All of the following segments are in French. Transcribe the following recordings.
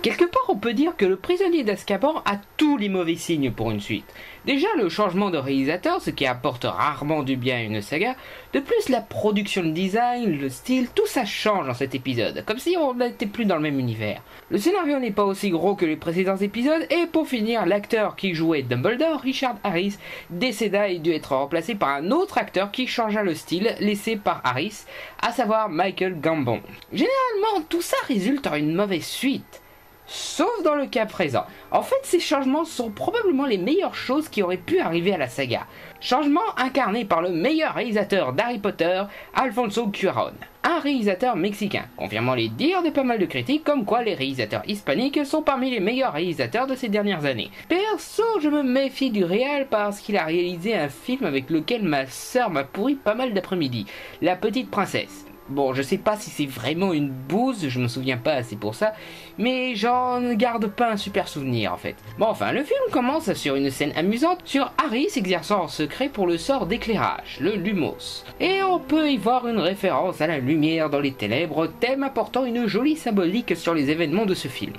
Quelque part, on peut dire que Le Prisonnier d'Azkaban a tous les mauvais signes pour une suite. Déjà, le changement de réalisateur, ce qui apporte rarement du bien à une saga. De plus, la production, le design, le style, tout ça change dans cet épisode, comme si on n'était plus dans le même univers. Le scénario n'est pas aussi gros que les précédents épisodes, et pour finir, l'acteur qui jouait Dumbledore, Richard Harris, décéda et dut être remplacé par un autre acteur qui changea le style laissé par Harris, à savoir Michael Gambon. Généralement, tout ça résulte en une mauvaise suite. Sauf dans le cas présent. En fait, ces changements sont probablement les meilleures choses qui auraient pu arriver à la saga. Changements incarnés par le meilleur réalisateur d'Harry Potter, Alfonso Cuarón. Un réalisateur mexicain, confirmant les dires de pas mal de critiques comme quoi les réalisateurs hispaniques sont parmi les meilleurs réalisateurs de ces dernières années. Perso, je me méfie du réal parce qu'il a réalisé un film avec lequel ma sœur m'a pourri pas mal d'après-midi, La Petite Princesse. Bon, je sais pas si c'est vraiment une bouse, je me souviens pas assez pour ça, mais j'en garde pas un super souvenir en fait. Bon enfin, le film commence sur une scène amusante sur Harry s'exerçant en secret pour le sort d'éclairage, le Lumos. Et on peut y voir une référence à la lumière dans les ténèbres, thème apportant une jolie symbolique sur les événements de ce film.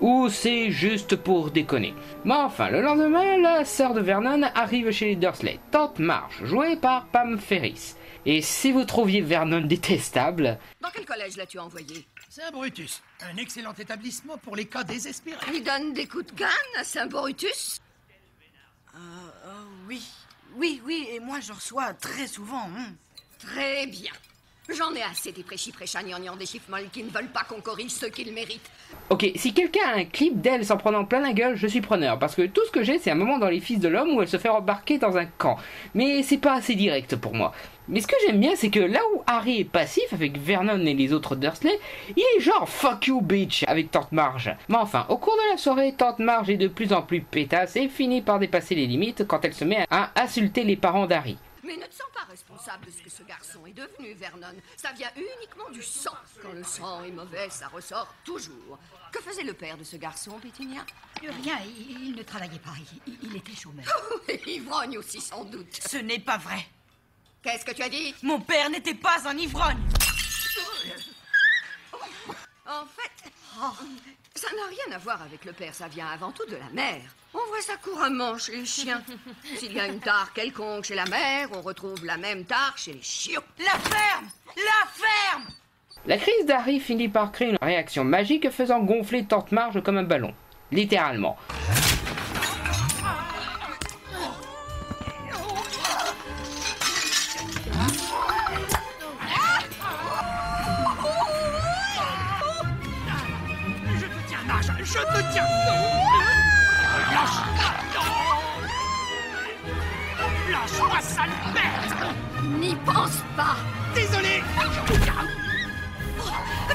Ou c'est juste pour déconner. Mais enfin, le lendemain, la sœur de Vernon arrive chez les Dursley, Tante Marge, jouée par Pam Ferris. Et si vous trouviez Vernon détestable... Dans quel collège l'as-tu envoyé? Saint-Brutus, un excellent établissement pour les cas désespérés. Il donne des coups de canne à Saint-Brutus? Oui. Oui, et moi j'en reçois très souvent. Très bien. J'en ai assez des prêchis-prêchants des chiffres molles qui ne veulent pas qu'on corrige ceux qu'ils méritent. Ok, si quelqu'un a un clip d'elle s'en prenant plein la gueule, je suis preneur, parce que tout ce que j'ai, c'est un moment dans Les Fils de l'Homme où elle se fait embarquer dans un camp. Mais c'est pas assez direct pour moi. Mais ce que j'aime bien, c'est que là où Harry est passif avec Vernon et les autres Dursley, il est genre fuck you bitch avec Tante Marge. Mais enfin, au cours de la soirée, Tante Marge est de plus en plus pétasse et finit par dépasser les limites quand elle se met à insulter les parents d'Harry. Mais ne te sens pas responsable de ce que ce garçon est devenu, Vernon. Ça vient uniquement du sang. Quand le sang est mauvais, ça ressort toujours. Que faisait le père de ce garçon, Pétunia? Rien, il ne travaillait pas, il était chômeur. Ivrogne aussi, sans doute. Ce n'est pas vrai. Qu'est-ce que tu as dit? Mon père n'était pas un ivrogne. En fait, ça n'a rien à voir avec le père, ça vient avant tout de la mère. On voit ça couramment chez les chiens. S'il y a une tare quelconque chez la mère, on retrouve la même tare chez les chiots. La ferme! La ferme! La crise d'Harry finit par créer une réaction magique faisant gonfler Tante Marge comme un ballon. Littéralement. Je te tiens. Lâche. Lâche-moi, sale merde. N'y pense pas. Désolé.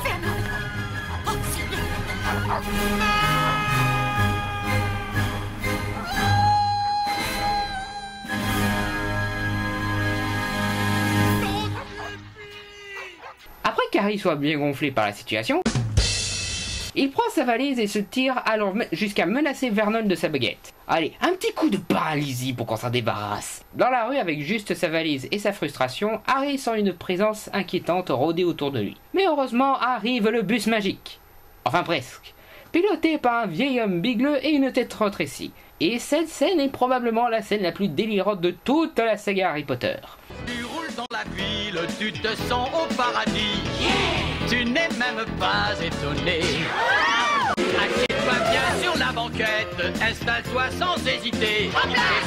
Vernon. Oh, Après qu'Harry soit bien gonflé par la situation, il prend sa valise et se tire alors jusqu'à menacer Vernon de sa baguette. Allez, un petit coup de paralysie pour qu'on s'en débarrasse. Dans la rue, avec juste sa valise et sa frustration, Harry sent une présence inquiétante rôder autour de lui. Mais heureusement, arrive le bus magique. Enfin presque. Piloté par un vieil homme bigleux et une tête rétrécie. Et cette scène est probablement la scène la plus délirante de toute la saga Harry Potter. Tu roules dans la ville, tu te sens au paradis. Tu n'es même pas étonné. Assieds-toi bien sur la banquette, installe-toi sans hésiter. Et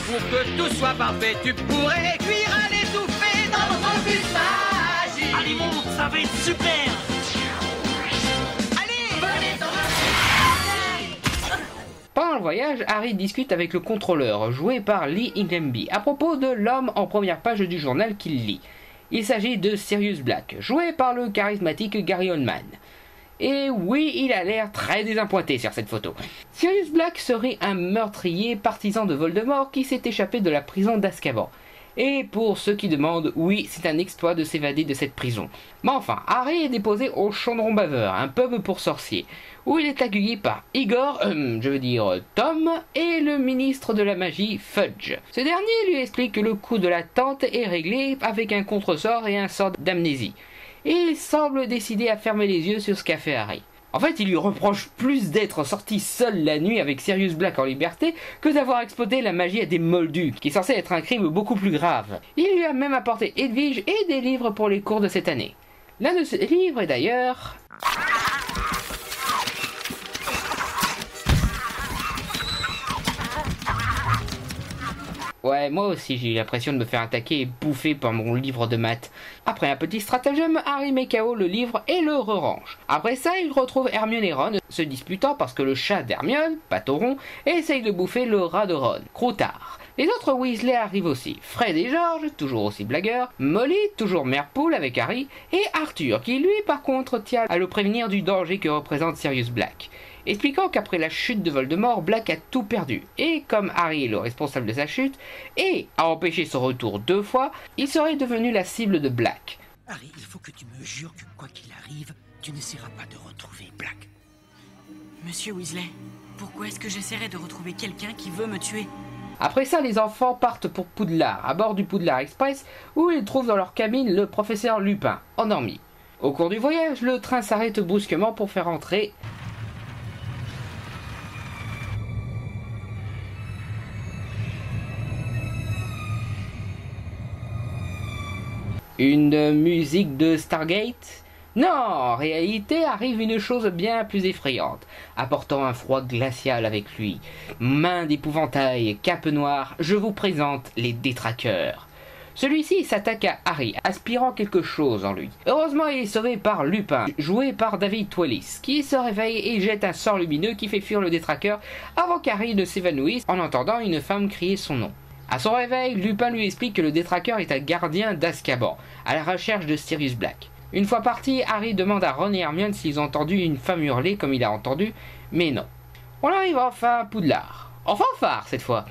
pour que tout soit parfait, tu pourrais cuire à l'étouffer dans ton bus magique. Allez, monte, ça va être super. Allez, venez dans Pendant le voyage, Harry discute avec le contrôleur, joué par Lee Ingham, à propos de l'homme en première page du journal qu'il lit. Il s'agit de Sirius Black, joué par le charismatique Gary Oldman. Et oui, il a l'air très désappointé sur cette photo. Sirius Black serait un meurtrier partisan de Voldemort qui s'est échappé de la prison d'Azkaban. Et pour ceux qui demandent, oui, c'est un exploit de s'évader de cette prison. Mais enfin, Harry est déposé au Chaudron Baveur, un pub pour sorciers, où il est accueilli par Igor, Tom, et le ministre de la magie, Fudge. Ce dernier lui explique que le coup de la tante est réglé avec un contresort et un sort d'amnésie. Et il semble décidé à fermer les yeux sur ce qu'a fait Harry. En fait, il lui reproche plus d'être sorti seul la nuit avec Sirius Black en liberté que d'avoir exposé la magie à des moldus, qui est censé être un crime beaucoup plus grave. Il lui a même apporté Edwige et des livres pour les cours de cette année. L'un de ces livres est d'ailleurs... Ouais, moi aussi j'ai eu l'impression de me faire attaquer et bouffer par mon livre de maths. Après un petit stratagème, Harry met KO le livre et le re-range. Après ça, il retrouve Hermione et Ron se disputant parce que le chat d'Hermione, Patoron, essaye de bouffer le rat de Ron, Croutard. Les autres Weasley arrivent aussi, Fred et George, toujours aussi blagueurs, Molly, toujours mère poule avec Harry, et Arthur, qui lui par contre tient à le prévenir du danger que représente Sirius Black, expliquant qu'après la chute de Voldemort, Black a tout perdu, et comme Harry est le responsable de sa chute, et a empêché son retour 2 fois, il serait devenu la cible de Black. Harry, il faut que tu me jures que quoi qu'il arrive, tu n'essaieras pas de retrouver Black. Monsieur Weasley, pourquoi est-ce que j'essaierais de retrouver quelqu'un qui veut me tuer? Après ça, les enfants partent pour Poudlard, à bord du Poudlard Express, où ils trouvent dans leur cabine le professeur Lupin, endormi. Au cours du voyage, le train s'arrête brusquement pour faire entrer... une musique de Stargate? Non, en réalité arrive une chose bien plus effrayante, apportant un froid glacial avec lui. Main d'épouvantail, cape noire, je vous présente les détraqueurs. Celui-ci s'attaque à Harry, aspirant quelque chose en lui. Heureusement, il est sauvé par Lupin, joué par David Twellis, qui se réveille et jette un sort lumineux qui fait fuir le détraqueur avant qu'Harry ne s'évanouisse en entendant une femme crier son nom. À son réveil, Lupin lui explique que le détraqueur est un gardien d'Azkaban, à la recherche de Sirius Black. Une fois parti, Harry demande à Ron et Hermione s'ils ont entendu une femme hurler comme il a entendu, mais non. On arrive enfin à Poudlard. En fanfare cette fois.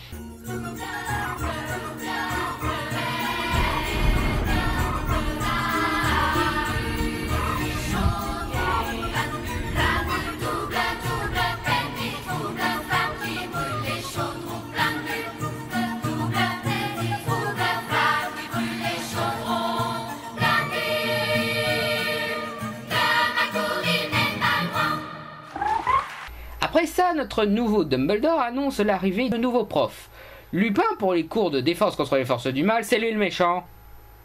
Après ça, notre nouveau Dumbledore annonce l'arrivée de nouveaux profs. Lupin, pour les cours de défense contre les forces du mal, c'est lui le méchant.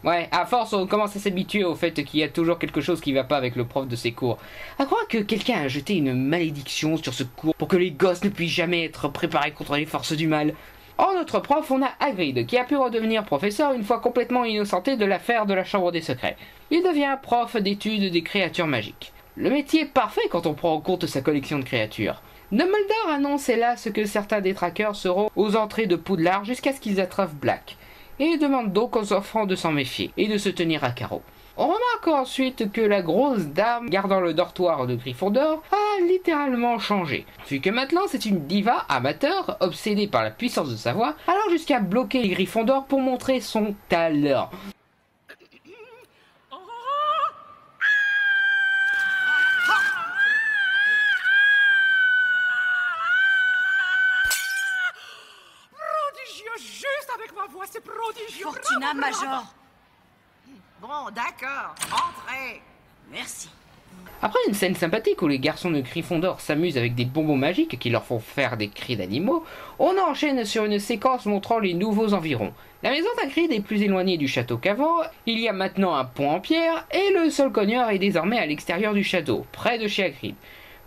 Ouais, à force, on commence à s'habituer au fait qu'il y a toujours quelque chose qui va pas avec le prof de ces cours. À croire que quelqu'un a jeté une malédiction sur ce cours pour que les gosses ne puissent jamais être préparés contre les forces du mal. En notre prof, on a Hagrid, qui a pu redevenir professeur une fois complètement innocenté de l'affaire de la Chambre des Secrets. Il devient prof d'études des créatures magiques. Le métier parfait quand on prend en compte sa collection de créatures. Dumbledore annonce hélas que certains détraqueurs seront aux entrées de Poudlard jusqu'à ce qu'ils attrapent Black, et demande donc aux enfants de s'en méfier et de se tenir à carreau. On remarque ensuite que la grosse dame gardant le dortoir de Gryffondor a littéralement changé, vu que maintenant c'est une diva amateur obsédée par la puissance de sa voix, allant jusqu'à bloquer les Gryffondor pour montrer son talent. Juste avec ma voix, c'est prodigieux. Fortuna Major. Bon, d'accord. Entrez. Merci. Après une scène sympathique où les garçons de Gryffondor s'amusent avec des bonbons magiques qui leur font faire des cris d'animaux, on enchaîne sur une séquence montrant les nouveaux environs. La maison d'Hagrid est plus éloignée du château qu'avant, il y a maintenant un pont en pierre, et le sol cogneur est désormais à l'extérieur du château, près de chez Hagrid.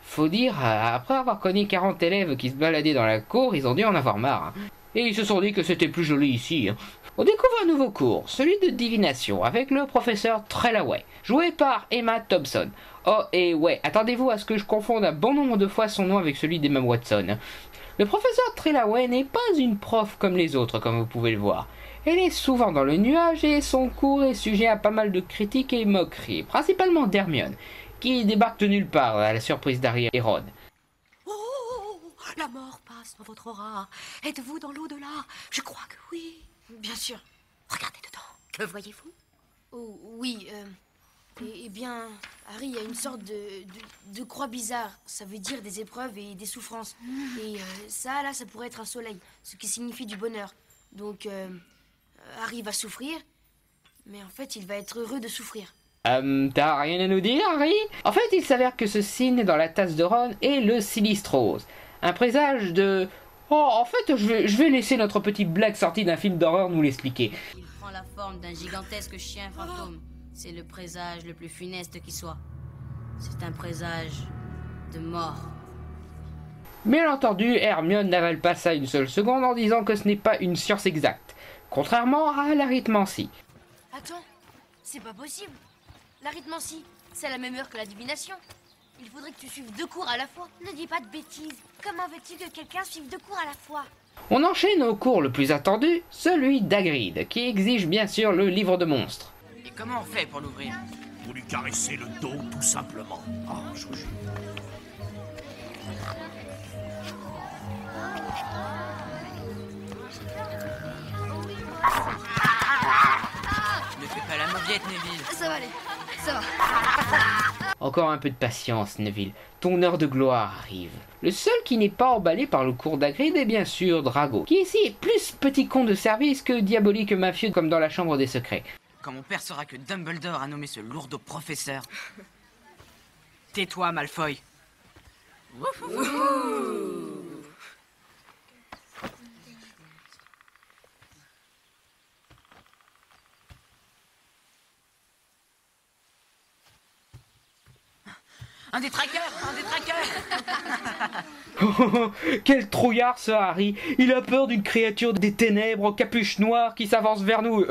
Faut dire, après avoir cogné 40 élèves qui se baladaient dans la cour, ils ont dû en avoir marre. Et ils se sont dit que c'était plus joli ici. On découvre un nouveau cours, celui de divination, avec le professeur Trelawney, joué par Emma Thompson. Oh, et ouais, attendez-vous à ce que je confonde un bon nombre de fois son nom avec celui d'Emma Watson. Le professeur Trelawney n'est pas une prof comme les autres, comme vous pouvez le voir. Elle est souvent dans le nuage et son cours est sujet à pas mal de critiques et moqueries, principalement d'Hermione, qui débarque de nulle part à la surprise d'Harry et Ron. La mort passe dans votre aura. Êtes-vous dans l'au-delà? Je crois que oui. Bien sûr. Regardez dedans. Que voyez-vous? Oh, oui, eh bien, Harry a une sorte de croix bizarre. Ça veut dire des épreuves et des souffrances. Et ça, là, ça pourrait être un soleil, ce qui signifie du bonheur. Donc, Harry va souffrir, mais en fait, il va être heureux de souffrir. T'as rien à nous dire, Harry? En fait, il s'avère que ce signe dans la tasse de Ron est le Silistrose, un présage de... Oh, en fait, je vais laisser notre petite blague sortie d'un film d'horreur nous l'expliquer. Il prend la forme d'un gigantesque chien fantôme. C'est le présage le plus funeste qui soit. C'est un présage de mort. Bien entendu, Hermione n'avale pas ça une seule seconde en disant que ce n'est pas une science exacte, contrairement à l'arithmancie. Attends, c'est pas possible. L'arithmancie, c'est à la même heure que la divination. Il faudrait que tu suives 2 cours à la fois. Ne dis pas de bêtises. Comment veux-tu que quelqu'un suive 2 cours à la fois? On enchaîne au cours le plus attendu, celui d'Hagrid, qui exige bien sûr le livre de monstres. Et comment on fait pour l'ouvrir? Vous lui caressez le dos, tout simplement. Oh, Joujou. Ne fais pas la mauviette, Neville. Ça va aller, ça va. Encore un peu de patience, Neville. Ton heure de gloire arrive. Le seul qui n'est pas emballé par le cours d'Hagrid est bien sûr Drago, qui ici est plus petit con de service que diabolique mafieux comme dans la chambre des secrets. Quand mon père saura que Dumbledore a nommé ce lourdeau professeur... Tais-toi, Malfoy. Un détraqueur. Quel trouillard ce Harry! Il a peur d'une créature des ténèbres aux capuches noires qui s'avance vers nous.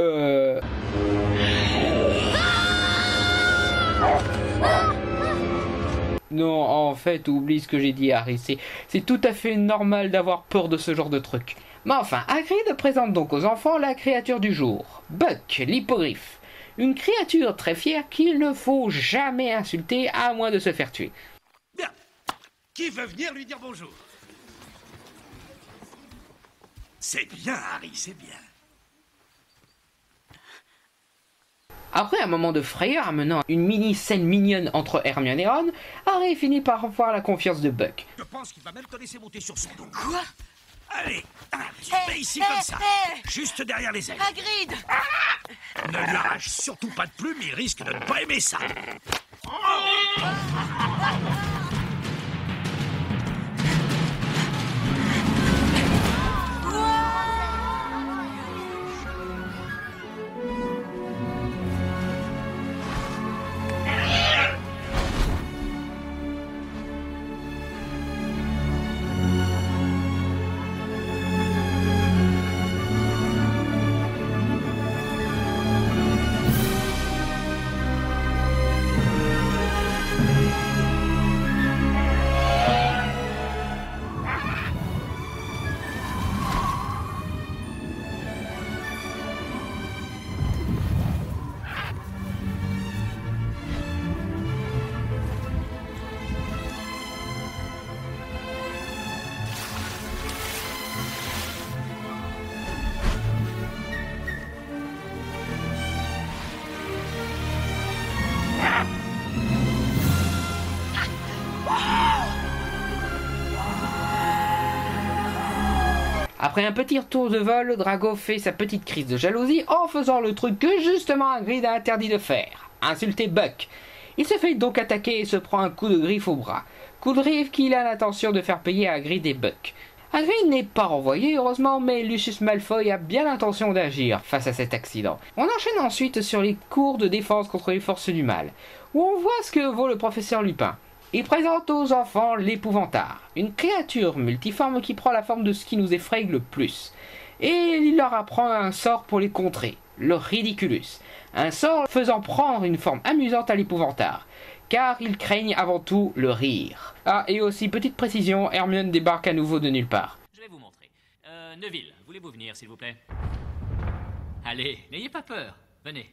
Non, en fait, oublie ce que j'ai dit, Harry. C'est tout à fait normal d'avoir peur de ce genre de truc. Mais enfin, Hagrid présente donc aux enfants la créature du jour, Buck, l'hippogriffe. Une créature très fière qu'il ne faut jamais insulter à moins de se faire tuer. Bien. Qui veut venir lui dire bonjour? C'est bien, Harry, c'est bien. Après un moment de frayeur amenant une mini-scène mignonne entre Hermione et Ron, Harry finit par avoir la confiance de Buck. Je pense qu'il va même te laisser monter sur son dos. Quoi? Allez, mets ici comme ça, juste derrière les ailes. Hagrid! Ne lui arrache surtout pas de plumes, il risque de ne pas aimer ça. Après un petit retour de vol, Drago fait sa petite crise de jalousie en faisant le truc que justement Hagrid a interdit de faire, insulter Buck. Il se fait donc attaquer et se prend un coup de griffe au bras. Coup de griffe qu'il a l'intention de faire payer à Hagrid et Buck. Hagrid n'est pas renvoyé heureusement, mais Lucius Malfoy a bien l'intention d'agir face à cet accident. On enchaîne ensuite sur les cours de défense contre les forces du mal, où on voit ce que vaut le professeur Lupin. Il présente aux enfants l'épouvantard, une créature multiforme qui prend la forme de ce qui nous effraie le plus. Et il leur apprend un sort pour les contrer, le Ridiculus, un sort faisant prendre une forme amusante à l'épouvantard, car ils craignent avant tout le rire. Ah, et aussi, petite précision, Hermione débarque à nouveau de nulle part. Je vais vous montrer. Neville, voulez-vous venir, s'il vous plaît? Allez, n'ayez pas peur. Venez.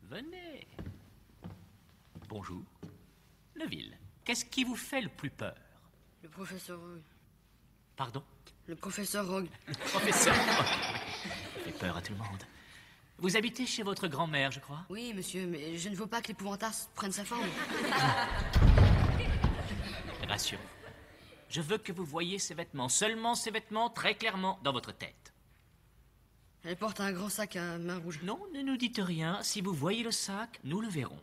Venez. Bonjour. Neville, qu'est-ce qui vous fait le plus peur? Le professeur Rogue. Pardon? Le professeur Rogue. Le professeur Rogue. Ça fait peur à tout le monde. Vous habitez chez votre grand-mère, je crois? Oui, monsieur, mais je ne veux pas que l'épouvantard prenne sa forme. Rassurez-vous. Je veux que vous voyiez ces vêtements, seulement ces vêtements, très clairement, dans votre tête. Elle porte un grand sac à main rouge. Non, ne nous dites rien. Si vous voyez le sac, nous le verrons.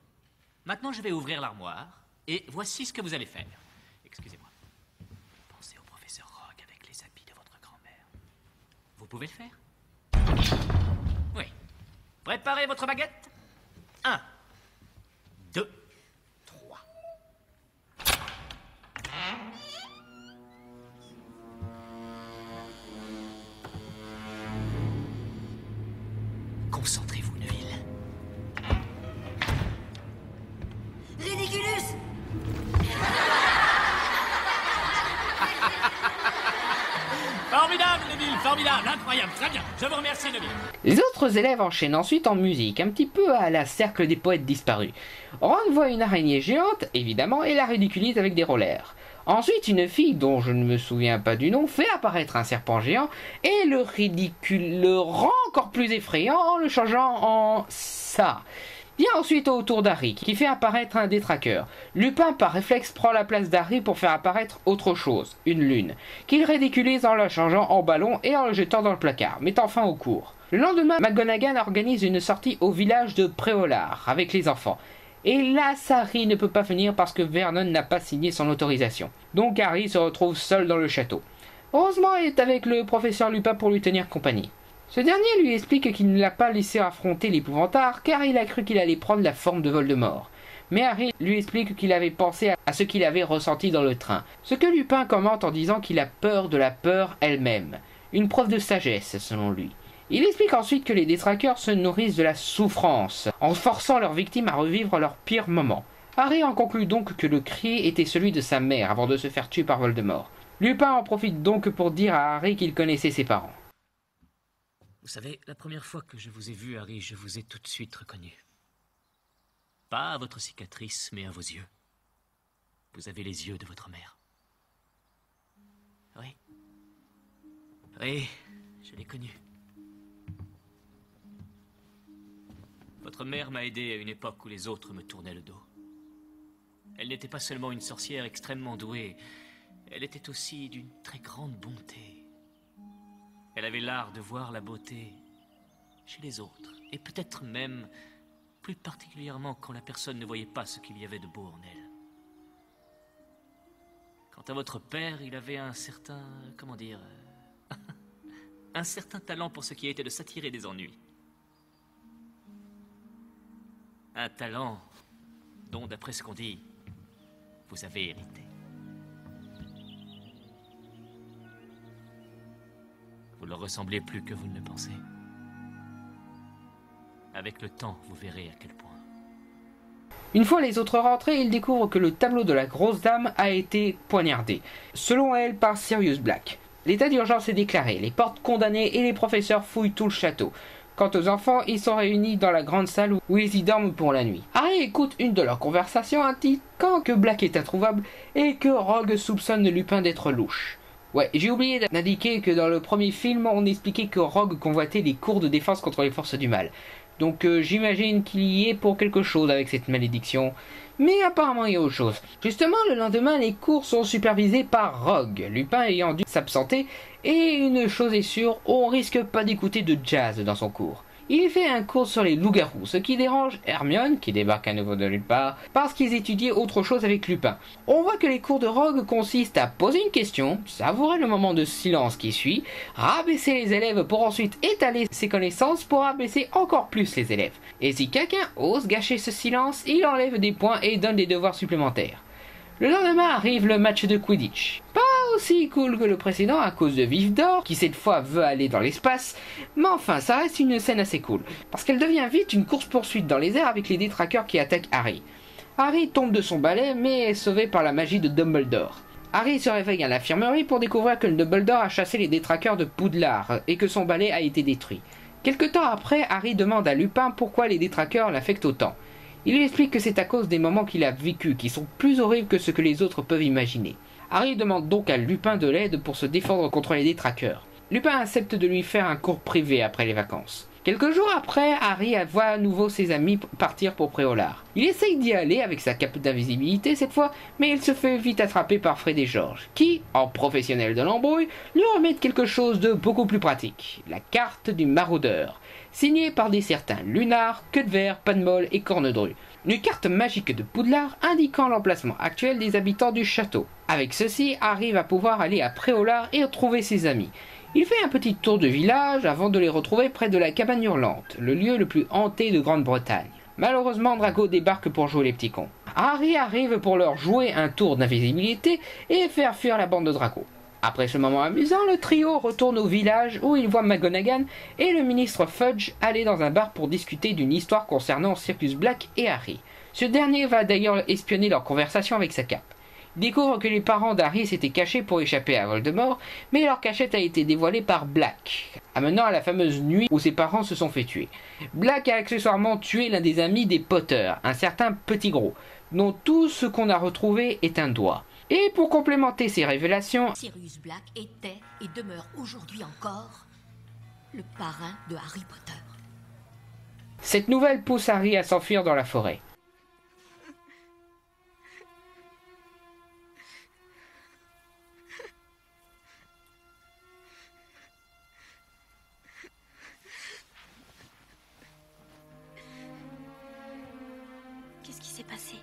Maintenant, je vais ouvrir l'armoire. Et voici ce que vous allez faire. Excusez-moi. Pensez au professeur Rogue avec les habits de votre grand-mère. Vous pouvez le faire? Oui. Préparez votre baguette. 1, 2, 3. Concentrez-vous, Neville. Ridiculus! Formidable, Neville, formidable, incroyable, très bien. Je vous remercie, Neville. Les autres élèves enchaînent ensuite en musique, un petit peu à la cercle des poètes disparus. Ron voit une araignée géante, évidemment, et la ridiculise avec des rollers. Ensuite, une fille, dont je ne me souviens pas du nom, fait apparaître un serpent géant et le rend encore plus effrayant en le changeant en ça. Vient ensuite au tour d'Harry, qui fait apparaître un détraqueur. Lupin, par réflexe, prend la place d'Harry pour faire apparaître autre chose, une lune, qu'il ridiculise en la changeant en ballon et en le jetant dans le placard, mettant fin au cours. Le lendemain, McGonagall organise une sortie au village de Préolard avec les enfants. Et là, Harry ne peut pas venir parce que Vernon n'a pas signé son autorisation. Donc Harry se retrouve seul dans le château. Heureusement, il est avec le professeur Lupin pour lui tenir compagnie. Ce dernier lui explique qu'il ne l'a pas laissé affronter l'épouvantard car il a cru qu'il allait prendre la forme de Voldemort. Mais Harry lui explique qu'il avait pensé à ce qu'il avait ressenti dans le train, ce que Lupin commente en disant qu'il a peur de la peur elle-même, une preuve de sagesse selon lui. Il explique ensuite que les détraqueurs se nourrissent de la souffrance, en forçant leurs victimes à revivre leurs pires moments. Harry en conclut donc que le cri était celui de sa mère avant de se faire tuer par Voldemort. Lupin en profite donc pour dire à Harry qu'il connaissait ses parents. Vous savez, la première fois que je vous ai vu, Harry, je vous ai tout de suite reconnu. Pas à votre cicatrice, mais à vos yeux. Vous avez les yeux de votre mère. Oui. Oui, je l'ai connue. Votre mère m'a aidé à une époque où les autres me tournaient le dos. Elle n'était pas seulement une sorcière extrêmement douée, elle était aussi d'une très grande bonté. Elle avait l'art de voir la beauté chez les autres, et peut-être même plus particulièrement quand la personne ne voyait pas ce qu'il y avait de beau en elle. Quant à votre père, il avait un certain, comment dire, un certain talent pour ce qui était de s'attirer des ennuis. Un talent dont, d'après ce qu'on dit, vous avez hérité. Vous leur ressemblez plus que vous ne le pensez. Avec le temps, vous verrez à quel point. Une fois les autres rentrés, ils découvrent que le tableau de la grosse dame a été poignardé, selon elle par Sirius Black. L'état d'urgence est déclaré, les portes condamnées et les professeurs fouillent tout le château. Quant aux enfants, ils sont réunis dans la grande salle où ils y dorment pour la nuit. Harry écoute une de leurs conversations indiquant que Black est introuvable et que Rogue soupçonne Lupin d'être louche. Ouais, j'ai oublié d'indiquer que dans le premier film, on expliquait que Rogue convoitait les cours de défense contre les forces du mal. Donc j'imagine qu'il y est pour quelque chose avec cette malédiction. Mais apparemment il y a autre chose. Justement, le lendemain, les cours sont supervisés par Rogue, Lupin ayant dû s'absenter. Et une chose est sûre, on risque pas d'écouter de jazz dans son cours. Il fait un cours sur les loups-garous, ce qui dérange Hermione, qui débarque à nouveau de nulle part, parce qu'ils étudiaient autre chose avec Lupin. On voit que les cours de Rogue consistent à poser une question, savourer le moment de silence qui suit, rabaisser les élèves pour ensuite étaler ses connaissances pour abaisser encore plus les élèves. Et si quelqu'un ose gâcher ce silence, il enlève des points et donne des devoirs supplémentaires. Le lendemain arrive le match de Quidditch. Pas aussi cool que le précédent à cause de Vif d'Or, qui cette fois veut aller dans l'espace, mais enfin ça reste une scène assez cool, parce qu'elle devient vite une course-poursuite dans les airs avec les détraqueurs qui attaquent Harry. Harry tombe de son balai, mais est sauvé par la magie de Dumbledore. Harry se réveille à l'infirmerie pour découvrir que Dumbledore a chassé les détraqueurs de Poudlard, et que son balai a été détruit. Quelque temps après, Harry demande à Lupin pourquoi les détraqueurs l'affectent autant. Il lui explique que c'est à cause des moments qu'il a vécus, qui sont plus horribles que ce que les autres peuvent imaginer. Harry demande donc à Lupin de l'aide pour se défendre contre les détraqueurs. Lupin accepte de lui faire un cours privé après les vacances. Quelques jours après, Harry voit à nouveau ses amis partir pour Préolard. Il essaye d'y aller avec sa cape d'invisibilité cette fois, mais il se fait vite attraper par Fred et George, qui, en professionnel de l'embrouille, lui remettent quelque chose de beaucoup plus pratique, la carte du maraudeur, signée par des certains Lunar, Queue de Verre, Panmol et Cornedru. Une carte magique de Poudlard indiquant l'emplacement actuel des habitants du château. Avec ceci, Harry va pouvoir aller à Préolard et retrouver ses amis. Il fait un petit tour de village avant de les retrouver près de la cabane hurlante, le lieu le plus hanté de Grande-Bretagne. Malheureusement, Draco débarque pour jouer les petits cons. Harry arrive pour leur jouer un tour d'invisibilité et faire fuir la bande de Draco. Après ce moment amusant, le trio retourne au village où il voit McGonagall et le ministre Fudge aller dans un bar pour discuter d'une histoire concernant Sirius Black et Harry. Ce dernier va d'ailleurs espionner leur conversation avec sa cape. Il découvre que les parents d'Harry s'étaient cachés pour échapper à Voldemort, mais leur cachette a été dévoilée par Black, amenant à la fameuse nuit où ses parents se sont fait tuer. Black a accessoirement tué l'un des amis des Potter, un certain Petit Gros, dont tout ce qu'on a retrouvé est un doigt. Et pour complémenter ces révélations, Sirius Black était et demeure aujourd'hui encore le parrain de Harry Potter. Cette nouvelle pousse Harry à s'enfuir dans la forêt. Qu'est-ce qui s'est passé?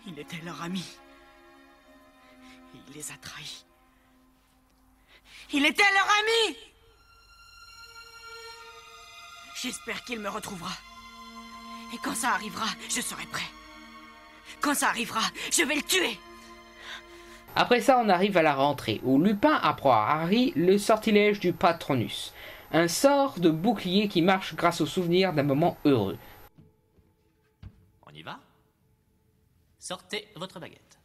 Il était leur ami. Et il les a trahis. Il était leur ami! J'espère qu'il me retrouvera. Et quand ça arrivera, je serai prêt. Quand ça arrivera, je vais le tuer! Après ça, on arrive à la rentrée, où Lupin apprend à Harry le sortilège du Patronus, un sort de bouclier qui marche grâce au souvenir d'un moment heureux. On y va? Sortez votre baguette.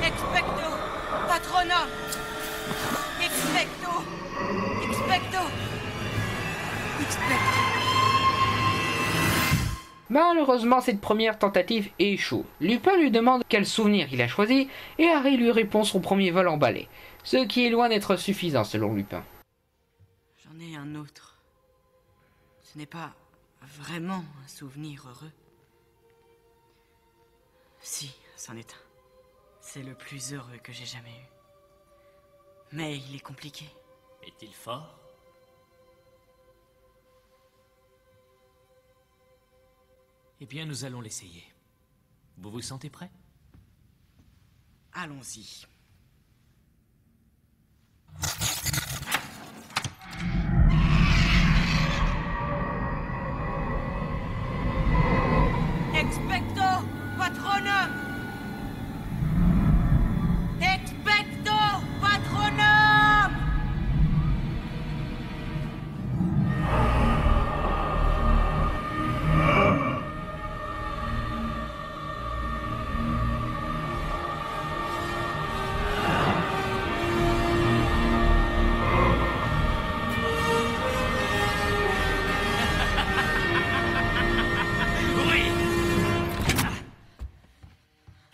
Expecto Patronum! Expecto! Expecto! Expecto! Malheureusement, cette première tentative échoue. Lupin lui demande quel souvenir il a choisi, et Harry lui répond son premier vol en balai, ce qui est loin d'être suffisant selon Lupin. J'en ai un autre. Ce n'est pas vraiment un souvenir heureux. Si, c'en est un. C'est le plus heureux que j'ai jamais eu. Mais il est compliqué. Est-il fort? Eh bien, nous allons l'essayer. Vous vous sentez prêt? Allons-y. Expecto Patronum! Expecto Patronum!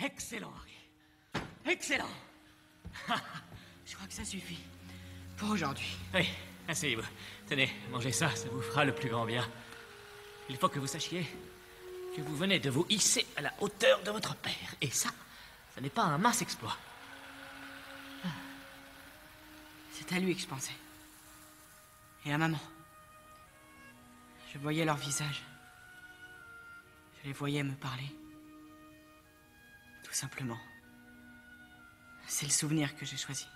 Excellent, Harry. Excellent. Je crois que ça suffit pour aujourd'hui. Oui, asseyez-vous. Tenez, mangez ça, ça vous fera le plus grand bien. Il faut que vous sachiez que vous venez de vous hisser à la hauteur de votre père. Et ça n'est pas un mince exploit. C'est à lui que je pensais. Et à maman. Je voyais leur visage. Je les voyais me parler. Tout simplement. C'est le souvenir que j'ai choisi.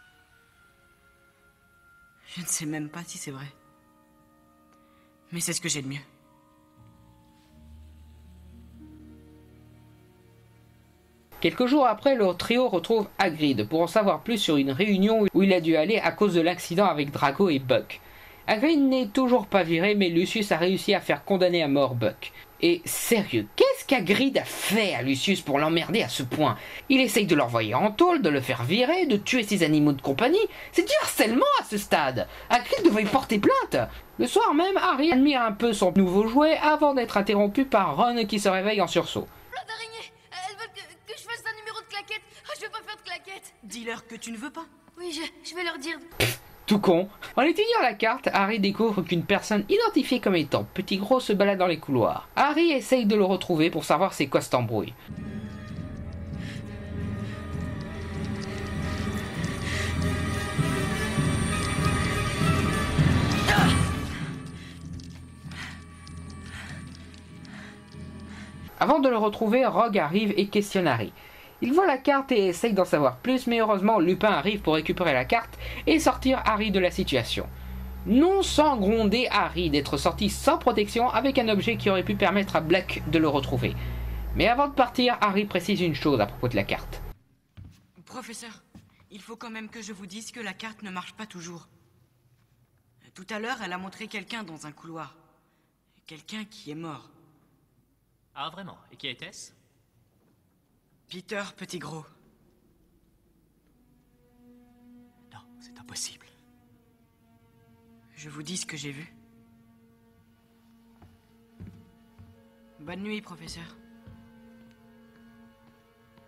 Je ne sais même pas si c'est vrai. Mais c'est ce que j'ai de mieux. Quelques jours après, le trio retrouve Hagrid pour en savoir plus sur une réunion où il a dû aller à cause de l'accident avec Draco et Buck. Hagrid n'est toujours pas viré, mais Lucius a réussi à faire condamner à mort Buck. Et sérieux, qu'est-ce qu'Hagrid a fait à Lucius pour l'emmerder à ce point? Il essaye de l'envoyer en tôle, de le faire virer, de tuer ses animaux de compagnie. C'est du harcèlement à ce stade. Hagrid devrait porter plainte. Le soir même, Harry admire un peu son nouveau jouet avant d'être interrompu par Ron qui se réveille en sursaut. Plein d'araignées. Elles veulent que je fasse un numéro de claquette. Je vais pas faire de claquette. Dis-leur que tu ne veux pas. Oui, je vais leur dire. Tout con. En étudiant la carte, Harry découvre qu'une personne identifiée comme étant Petit Gros se balade dans les couloirs. Harry essaye de le retrouver pour savoir c'est quoi cette embrouille. Avant de le retrouver, Rogue arrive et questionne Harry. Il voit la carte et essaye d'en savoir plus, mais heureusement Lupin arrive pour récupérer la carte et sortir Harry de la situation. Non sans gronder Harry d'être sorti sans protection avec un objet qui aurait pu permettre à Black de le retrouver. Mais avant de partir, Harry précise une chose à propos de la carte. Professeur, il faut quand même que je vous dise que la carte ne marche pas toujours. Tout à l'heure, elle a montré quelqu'un dans un couloir. Quelqu'un qui est mort. Ah, vraiment? Et qui était-ce? Peter Pettigrew. Non, c'est impossible. Je vous dis ce que j'ai vu. Bonne nuit, professeur.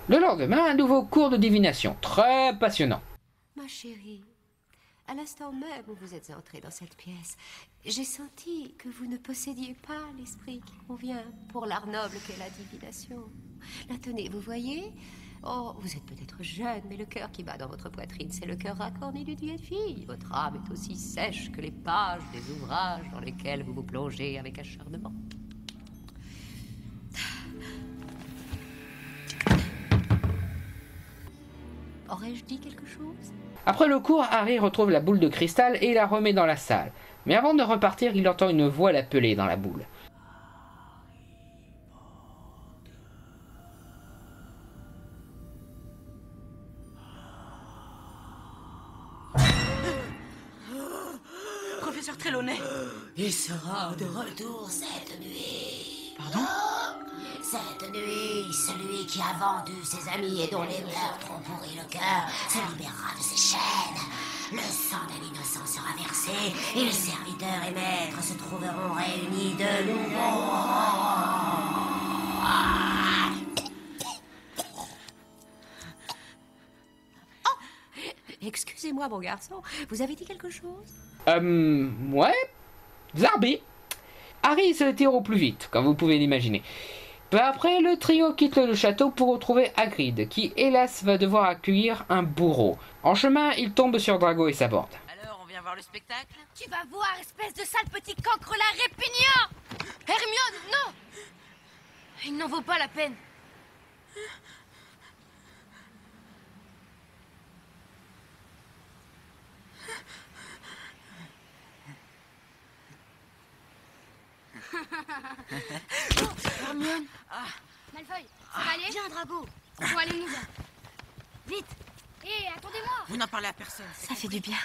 Le lendemain, un nouveau cours de divination, très passionnant. Ma chérie, à l'instant même où vous êtes entrée dans cette pièce, j'ai senti que vous ne possédiez pas l'esprit qui convient pour l'art noble qu'est la divination. La tenez, vous voyez? Oh, vous êtes peut-être jeune, mais le cœur qui bat dans votre poitrine, c'est le cœur racorni d'une vieille fille. Votre âme est aussi sèche que les pages des ouvrages dans lesquels vous vous plongez avec acharnement. Aurais-je dit quelque chose? Après le cours, Harry retrouve la boule de cristal et la remet dans la salle. Mais avant de repartir, il entend une voix l'appeler dans la boule. Professeur Trelawney. Il sera de retour cette nuit. Pardon? Cette nuit, celui qui a vendu ses amis et dont les meurtres ont pourri le cœur se libérera de ses chaînes. Le sang d'un innocent sera versé et les serviteurs et maîtres se trouveront réunis de nouveau. Oh! Excusez-moi, mon garçon, vous avez dit quelque chose? Ouais. Zarbi. Harry se tire au plus vite, comme vous pouvez l'imaginer. Peu après, le trio quitte le château pour retrouver Hagrid, qui hélas va devoir accueillir un bourreau. En chemin, il tombe sur Drago et sa bande. Alors, on vient voir le spectacle? Tu vas voir, espèce de sale petit cancre là répugnant! Hermione, non! Il n'en vaut pas la peine. Hermione. Malfoy, ça va aller? Viens, Drago. Bon, allez-nous-en. Vite. Hé, attendez-moi. Vous n'en parlez à personne. Ça fait du bien.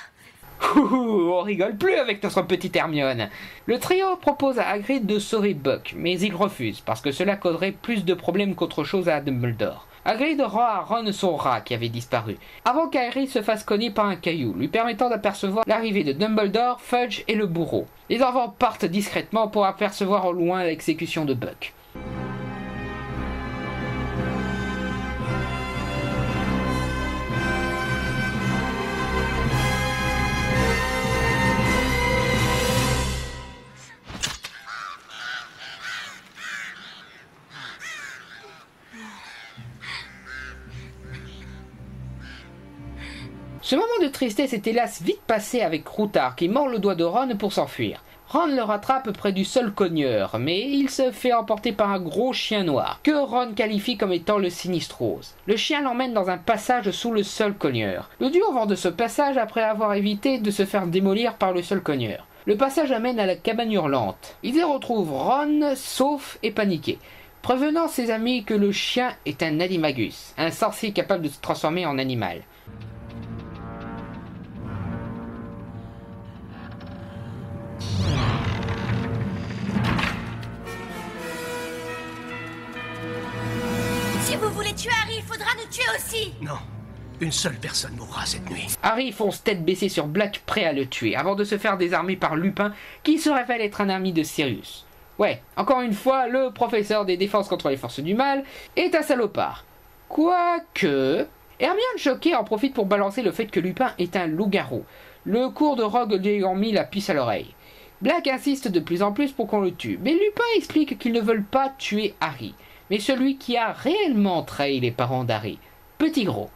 Ouh, on rigole plus avec notre petite Hermione. Le trio propose à Hagrid de sauver Buck, mais il refuse, parce que cela causerait plus de problèmes qu'autre chose à Dumbledore. Hagrid rend à Ron son rat qui avait disparu, avant qu'Harry se fasse cogner par un caillou, lui permettant d'apercevoir l'arrivée de Dumbledore, Fudge et le bourreau. Les enfants partent discrètement pour apercevoir au loin l'exécution de Buck. Ce moment de tristesse est hélas vite passé avec Croutard qui mord le doigt de Ron pour s'enfuir. Ron le rattrape près du sol cogneur, mais il se fait emporter par un gros chien noir, que Ron qualifie comme étant le Sinistrose. Le chien l'emmène dans un passage sous le sol cogneur. Le duo vend de ce passage après avoir évité de se faire démolir par le sol cogneur. Le passage amène à la cabane hurlante. Ils y retrouvent Ron, sauf et paniqué, prévenant ses amis que le chien est un Animagus, un sorcier capable de se transformer en animal. de tuer aussi. Non. Une seule personne mourra cette nuit. Harry fonce tête baissée sur Black, prêt à le tuer, avant de se faire désarmer par Lupin, qui se révèle être un ami de Sirius. Ouais, encore une fois, le professeur des défenses contre les forces du mal est un salopard. Quoique... Hermione choquée en profite pour balancer le fait que Lupin est un loup-garou, le cours de Rogue lui ayant mis la puce à l'oreille. Black insiste de plus en plus pour qu'on le tue, mais Lupin explique qu'ils ne veulent pas tuer Harry, mais celui qui a réellement trahi les parents d'Harry, Petit Gros.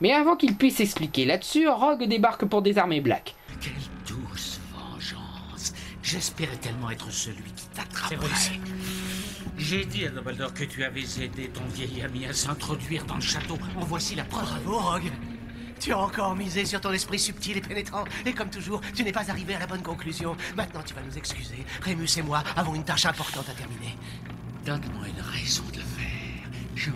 Mais avant qu'il puisse expliquer là-dessus, Rogue débarque pour désarmer Black. Quelle douce vengeance. J'espérais tellement être celui qui t'attraperait. C'est vrai. J'ai dit à Dumbledore que tu avais aidé ton vieil ami à s'introduire dans le château. En voici la preuve. Bravo, Rogue. Tu as encore misé sur ton esprit subtil et pénétrant. Et comme toujours, tu n'es pas arrivé à la bonne conclusion. Maintenant, tu vas nous excuser. Rémus et moi avons une tâche importante à terminer. Donne-moi une raison de le faire. J'en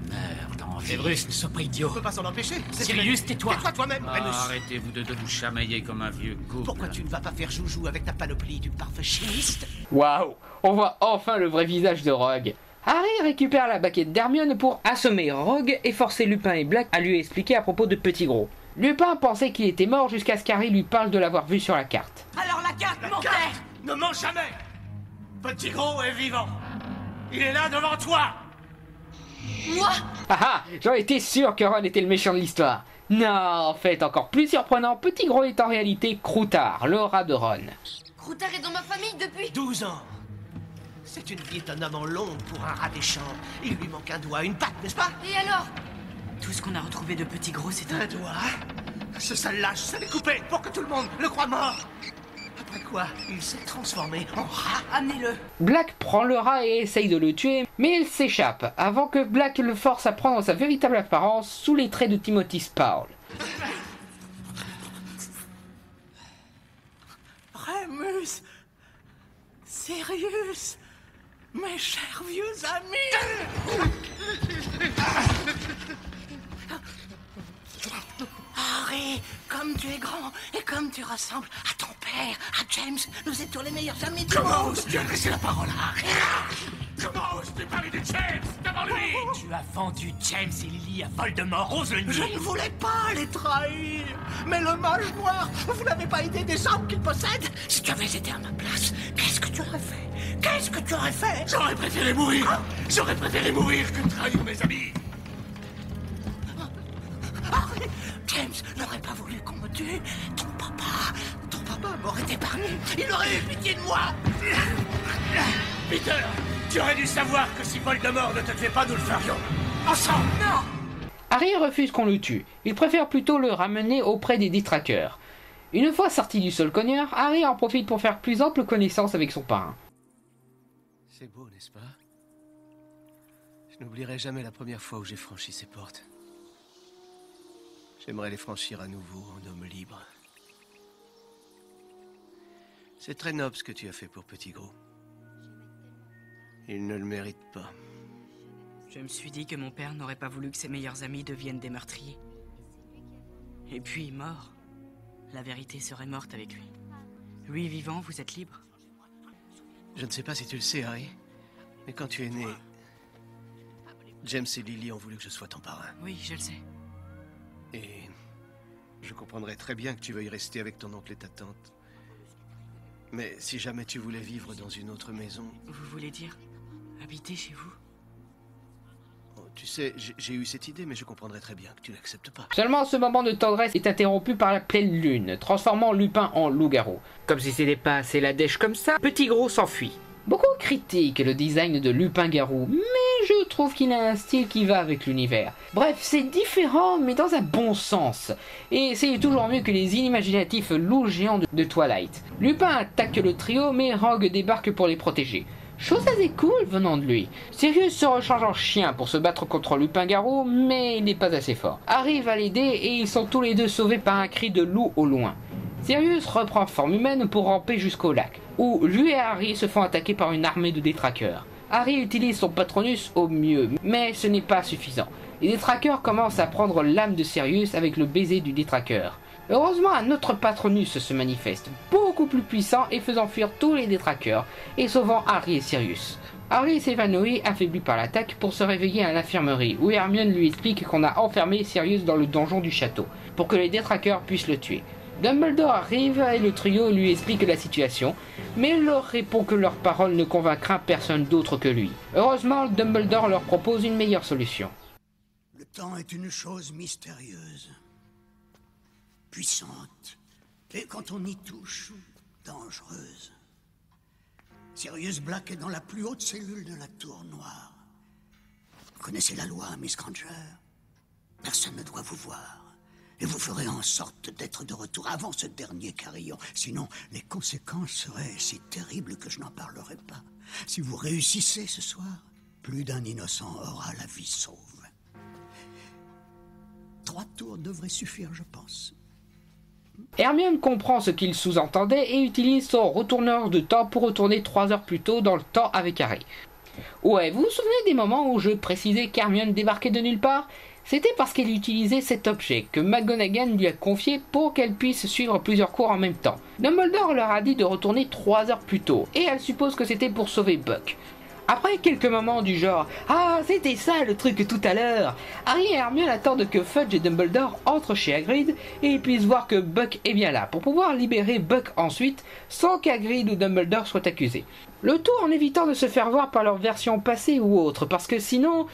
meurs d'envie. Severus, ne sois pas idiot. On peut pas s'en empêcher. Sirius, tais-toi. Tais-toi toi-même, Rémus. Arrêtez-vous de vous chamailler comme un vieux couple. Pourquoi tu ne vas pas faire joujou avec ta panoplie du parfait chimiste? Waouh, on voit enfin le vrai visage de Rogue. Harry récupère la baguette d'Hermione pour assommer Rogue et forcer Lupin et Black à lui expliquer à propos de Petit Gros. Lupin pensait qu'il était mort jusqu'à ce qu'Harry lui parle de l'avoir vu sur la carte. Alors la carte montée. Ne mens jamais. Petit Gros est vivant. Il est là devant toi. Moi? Ah ah, j'en étais sûr que Ron était le méchant de l'histoire. Non, en fait, encore plus surprenant, Petit Gros est en réalité Croutard, le rat de Ron. Croutard est dans ma famille depuis 12 ans. C'est une vie étonnamment longue pour un rat des champs. Il lui manque un doigt, une patte, n'est-ce pas? Et alors? Tout ce qu'on a retrouvé de Petit Gros, c'est Un doigt? Ce sale lâche s'est coupé pour que tout le monde le croie mort. Après quoi, il s'est transformé en rat. Amenez-le. Black prend le rat et essaye de le tuer, mais il s'échappe, avant que Black le force à prendre sa véritable apparence sous les traits de Timothy Spall. Rémus, Sirius, mes chers vieux amis. Harry, comme tu es grand et comme tu ressembles à ton père, à James, nous étions les meilleurs amis du monde. Comment oses-tu adresser la parole à Harry? Comment oses-tu parler de James devant lui? Tu as vendu James et Lily à Voldemort, ose le Je nier. ne voulais pas les trahir. Mais le mage noir, vous n'avez pas idée des armes qu'il possède. Si tu avais été à ma place, qu'est-ce que tu aurais fait? Qu'est-ce que tu aurais fait? J'aurais préféré mourir. J'aurais préféré mourir que de trahir mes amis. Harry, James n'aurait pas voulu qu'on me tue. Ton papa m'aurait épargné. Il aurait eu pitié de moi. Peter, tu aurais dû savoir que si Voldemort ne te tuait pas, nous le ferions. Ensemble. Non. Harry refuse qu'on le tue. Il préfère plutôt le ramener auprès des détraqueurs. Une fois sorti du sol cogneur, Harry en profite pour faire plus ample connaissance avec son parrain. C'est beau, n'est-ce pas? Je n'oublierai jamais la première fois où j'ai franchi ces portes. J'aimerais les franchir à nouveau en homme libre. C'est très noble ce que tu as fait pour Petit Gros. Il ne le mérite pas. Je me suis dit que mon père n'aurait pas voulu que ses meilleurs amis deviennent des meurtriers. Et puis, mort, la vérité serait morte avec lui. Lui vivant, vous êtes libre. Je ne sais pas si tu le sais, Harry, mais quand tu es né, James et Lily ont voulu que je sois ton parrain. Oui, je le sais. Et je comprendrais très bien que tu veuilles rester avec ton oncle et ta tante. Mais si jamais tu voulais vivre dans une autre maison... Vous voulez dire habiter chez vous? Oh, tu sais, j'ai eu cette idée, mais je comprendrais très bien que tu l'acceptes pas. Seulement ce moment de tendresse est interrompu par la pleine lune, transformant Lupin en loup-garou. Comme si c'était pas assez la dèche comme ça, Petit Gros s'enfuit. Beaucoup critiquent le design de Lupin-Garou, mais je trouve qu'il a un style qui va avec l'univers. Bref, c'est différent, mais dans un bon sens. Et c'est toujours mieux que les inimaginatifs loups géants de Twilight. Lupin attaque le trio, mais Rogue débarque pour les protéger. Chose assez cool venant de lui. Sirius se rechange en chien pour se battre contre Lupin-Garou, mais il n'est pas assez fort. Harry va l'aider et ils sont tous les deux sauvés par un cri de loup au loin. Sirius reprend forme humaine pour ramper jusqu'au lac, où lui et Harry se font attaquer par une armée de détraqueurs. Harry utilise son Patronus au mieux, mais ce n'est pas suffisant. Les détraqueurs commencent à prendre l'âme de Sirius avec le baiser du détraqueur. Heureusement, un autre Patronus se manifeste, beaucoup plus puissant et faisant fuir tous les détraqueurs, et sauvant Harry et Sirius. Harry s'évanouit, affaibli par l'attaque, pour se réveiller à l'infirmerie, où Hermione lui explique qu'on a enfermé Sirius dans le donjon du château, pour que les détraqueurs puissent le tuer. Dumbledore arrive et le trio lui explique la situation, mais il leur répond que leur parole ne convaincra personne d'autre que lui. Heureusement, Dumbledore leur propose une meilleure solution. Le temps est une chose mystérieuse, puissante, et quand on y touche, dangereuse. Sirius Black est dans la plus haute cellule de la tour noire. Vous connaissez la loi, Miss Granger. Personne ne doit vous voir. Et vous ferez en sorte d'être de retour avant ce dernier carillon. Sinon, les conséquences seraient si terribles que je n'en parlerai pas. Si vous réussissez ce soir, plus d'un innocent aura la vie sauve. 3 tours devraient suffire, je pense. Hermione comprend ce qu'il sous-entendait et utilise son retourneur de temps pour retourner 3 heures plus tôt dans le temps avec Harry. Ouais, vous vous souvenez des moments où je précisais qu'Hermione débarquait de nulle part ? C'était parce qu'elle utilisait cet objet que McGonagall lui a confié pour qu'elle puisse suivre plusieurs cours en même temps. Dumbledore leur a dit de retourner 3 heures plus tôt, et elle suppose que c'était pour sauver Buck. Après quelques moments du genre « Ah, c'était ça le truc tout à l'heure !» Harry et Hermione attendent que Fudge et Dumbledore entrent chez Hagrid et ils puissent voir que Buck est bien là, pour pouvoir libérer Buck ensuite, sans qu'Hagrid ou Dumbledore soient accusés. Le tout en évitant de se faire voir par leur version passée ou autre, parce que sinon...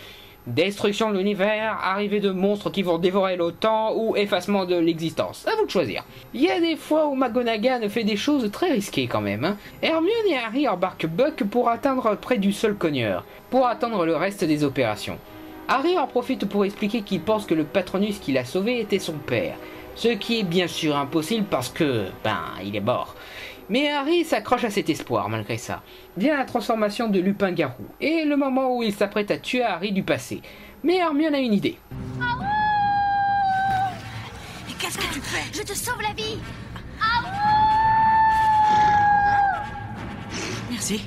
Destruction de l'univers, arrivée de monstres qui vont dévorer le temps ou effacement de l'existence. À vous de choisir. Il y a des fois où McGonagall fait des choses très risquées quand même. Hein. Hermione et Harry embarquent Buck pour atteindre près du sol cogneur, pour attendre le reste des opérations. Harry en profite pour expliquer qu'il pense que le Patronus qui l'a sauvé était son père. Ce qui est bien sûr impossible parce que, il est mort. Mais Harry s'accroche à cet espoir malgré ça. Vient la transformation de Lupin-Garou, et le moment où il s'apprête à tuer Harry du passé. Mais Hermione a une idée. Et qu'est-ce que tu fais? Je te sauve la vie. Merci.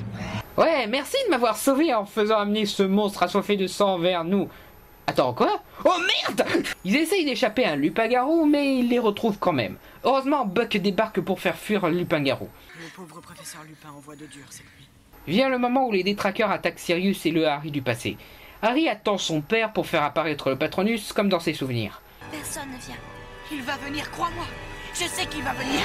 Ouais, merci de m'avoir sauvé en faisant amener ce monstre assoiffé de sang vers nous. Attends, quoi? Oh merde! Ils essayent d'échapper à un Lupin-Garou, mais ils les retrouvent quand même. Heureusement, Buck débarque pour faire fuir Lupin-Garou. Le pauvre professeur Lupin en voie de dur cette nuit. Vient le moment où les détraqueurs attaquent Sirius et le Harry du passé. Harry attend son père pour faire apparaître le Patronus comme dans ses souvenirs. Personne ne vient. Il va venir, crois-moi. Je sais qu'il va venir.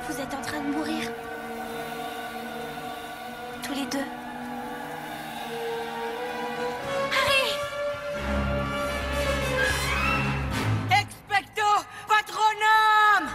Vous êtes en train de mourir. Tous les deux. Expecto Patronum!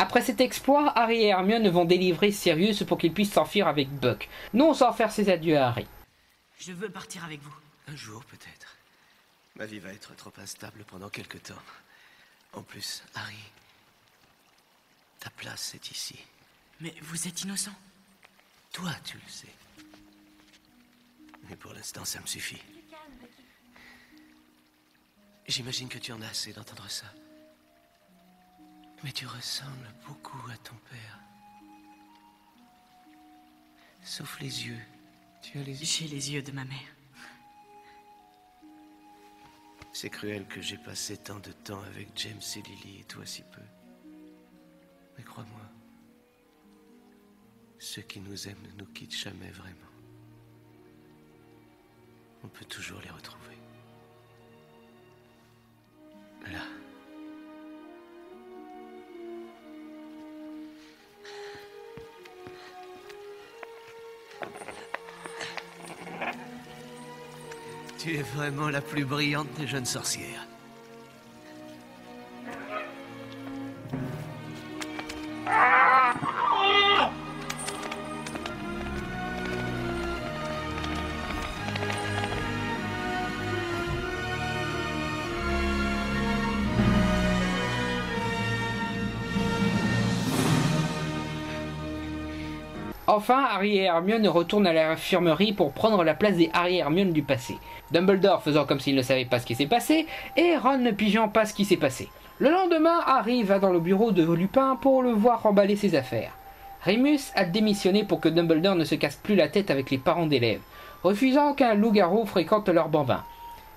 Après cet exploit, Harry et Hermione vont délivrer Sirius pour qu'il puisse s'enfuir avec Buck. Non sans faire ses adieux à Harry. Je veux partir avec vous. Un jour, peut-être. Ma vie va être trop instable pendant quelque temps. En plus, Harry, ta place est ici. Mais vous êtes innocent. Toi, tu le sais. Mais pour l'instant, ça me suffit. J'imagine que tu en as assez d'entendre ça. Mais tu ressembles beaucoup à ton père. Sauf les yeux. Tu as les yeux. J'ai les yeux de ma mère. C'est cruel que j'ai passé tant de temps avec James et Lily et toi si peu. Mais crois-moi, ceux qui nous aiment ne nous quittent jamais vraiment. On peut toujours les retrouver. Là. Tu es vraiment la plus brillante des jeunes sorcières. Enfin, Harry et Hermione retournent à l'infirmerie pour prendre la place des Harry et Hermione du passé. Dumbledore faisant comme s'il ne savait pas ce qui s'est passé, et Ron ne pigeant pas ce qui s'est passé. Le lendemain, Harry va dans le bureau de Lupin pour le voir emballer ses affaires. Remus a démissionné pour que Dumbledore ne se casse plus la tête avec les parents d'élèves, refusant qu'un loup-garou fréquente leur bambin.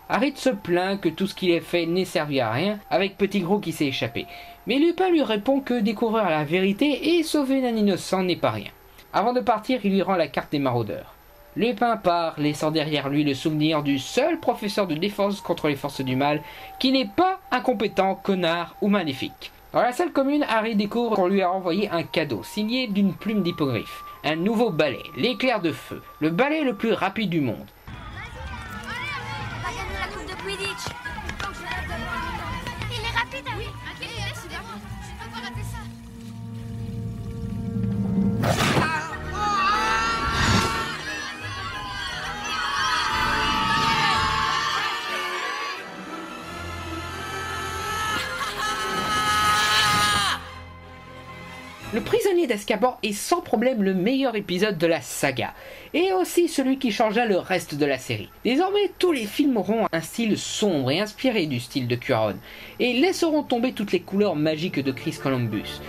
Harry se plaint que tout ce qu'il a fait n'ait servi à rien, avec Petit Gros qui s'est échappé. Mais Lupin lui répond que découvrir la vérité et sauver un innocent n'est pas rien. Avant de partir, il lui rend la carte des maraudeurs. Lupin part, laissant derrière lui le souvenir du seul professeur de défense contre les forces du mal, qui n'est pas incompétent, connard ou maléfique. Dans la salle commune, Harry découvre qu'on lui a envoyé un cadeau, signé d'une plume d'hippogriffe. Un nouveau balai, l'éclair de feu, le balai le plus rapide du monde. Regarde-nous la coupe de Quidditch. Il est rapide, Harry. Tu peux pas rater ça. Le prisonnier d'Azkaban est sans problème le meilleur épisode de la saga, et aussi celui qui changea le reste de la série. Désormais, tous les films auront un style sombre et inspiré du style de Cuaron, et laisseront tomber toutes les couleurs magiques de Chris Columbus.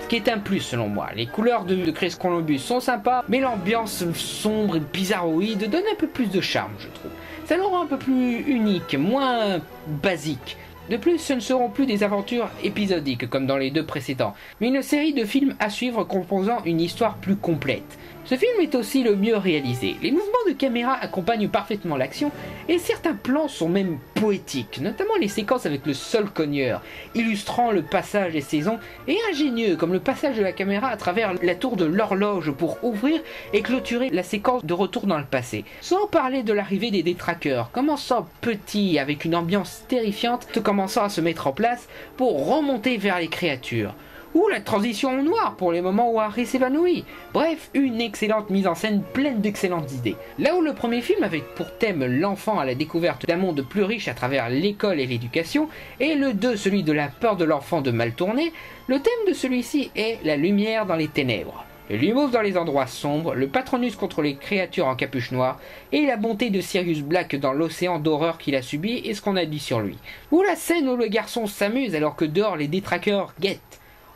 Ce qui est un plus selon moi. Les couleurs de Chris Columbus sont sympas, mais l'ambiance sombre et bizarroïde donne un peu plus de charme, je trouve. Ça le rend un peu plus unique, moins basique. De plus, ce ne seront plus des aventures épisodiques comme dans les deux précédents, mais une série de films à suivre composant une histoire plus complète. Ce film est aussi le mieux réalisé. Les mouvements de caméra accompagnent parfaitement l'action et certains plans sont même poétiques, notamment les séquences avec le sol cogneur, illustrant le passage des saisons, et ingénieux comme le passage de la caméra à travers la tour de l'horloge pour ouvrir et clôturer la séquence de retour dans le passé. Sans parler de l'arrivée des détraqueurs, commençant petit avec une ambiance terrifiante, commençant à se mettre en place pour remonter vers les créatures. Ou la transition au noir pour les moments où Harry s'évanouit. Bref, une excellente mise en scène pleine d'excellentes idées. Là où le premier film avait pour thème l'enfant à la découverte d'un monde plus riche à travers l'école et l'éducation, et le 2 celui de la peur de l'enfant de mal tourner, le thème de celui-ci est la lumière dans les ténèbres. Le Lumos dans les endroits sombres, le Patronus contre les créatures en capuche noire, et la bonté de Sirius Black dans l'océan d'horreur qu'il a subi et ce qu'on a dit sur lui. Ou la scène où le garçon s'amuse alors que dehors les détraqueurs guettent.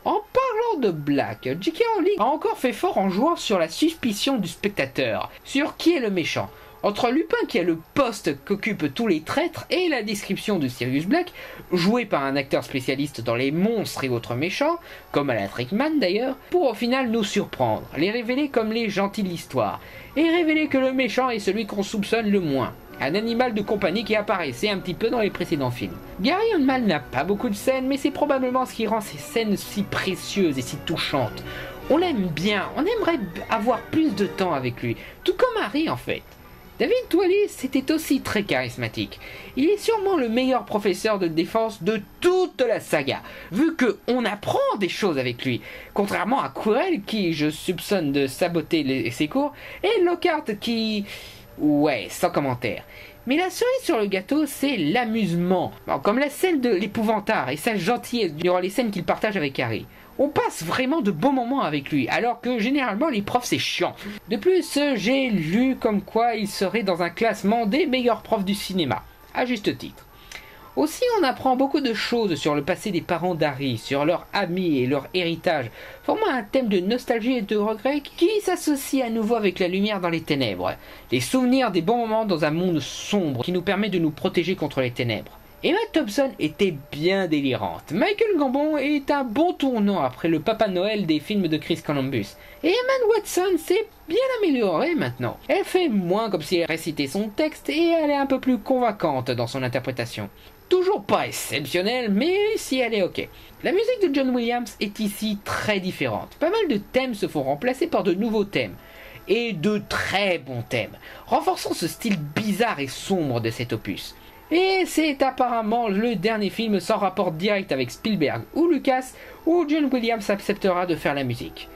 En parlant de Black, J.K. Rowling a encore fait fort en jouant sur la suspicion du spectateur, sur qui est le méchant. Entre Lupin qui a le poste qu'occupent tous les traîtres et la description de Sirius Black, joué par un acteur spécialiste dans les monstres et autres méchants, comme Alan Rickman d'ailleurs, pour au final nous surprendre, les révéler comme les gentils de l'histoire, et révéler que le méchant est celui qu'on soupçonne le moins. Un animal de compagnie qui apparaissait un petit peu dans les précédents films. Gary Oldman n'a pas beaucoup de scènes, mais c'est probablement ce qui rend ces scènes si précieuses et si touchantes. On l'aime bien, on aimerait avoir plus de temps avec lui, tout comme Harry en fait. David Wallis était aussi très charismatique. Il est sûrement le meilleur professeur de défense de toute la saga, vu qu'on apprend des choses avec lui, contrairement à Quirrell qui, je soupçonne de saboter ses cours, et Lockhart qui... ouais, sans commentaire. Mais la cerise sur le gâteau, c'est l'amusement. Comme la scène de l'épouvantail et sa gentillesse durant les scènes qu'il partage avec Harry. On passe vraiment de bons moments avec lui, alors que généralement les profs c'est chiant. De plus, j'ai lu comme quoi il serait dans un classement des meilleurs profs du cinéma, à juste titre. Aussi, on apprend beaucoup de choses sur le passé des parents d'Harry, sur leurs amis et leur héritage, formant un thème de nostalgie et de regret qui s'associe à nouveau avec la lumière dans les ténèbres. Les souvenirs des bons moments dans un monde sombre qui nous permet de nous protéger contre les ténèbres. Emma Thompson était bien délirante. Michael Gambon est un bon tournant après le Papa Noël des films de Chris Columbus. Et Emma Watson s'est bien améliorée maintenant. Elle fait moins comme si elle récitait son texte et elle est un peu plus convaincante dans son interprétation. Toujours pas exceptionnelle, mais si elle est ok. La musique de John Williams est ici très différente. Pas mal de thèmes se font remplacer par de nouveaux thèmes. Et de très bons thèmes, renforçant ce style bizarre et sombre de cet opus. Et c'est apparemment le dernier film sans rapport direct avec Spielberg ou Lucas où John Williams acceptera de faire la musique.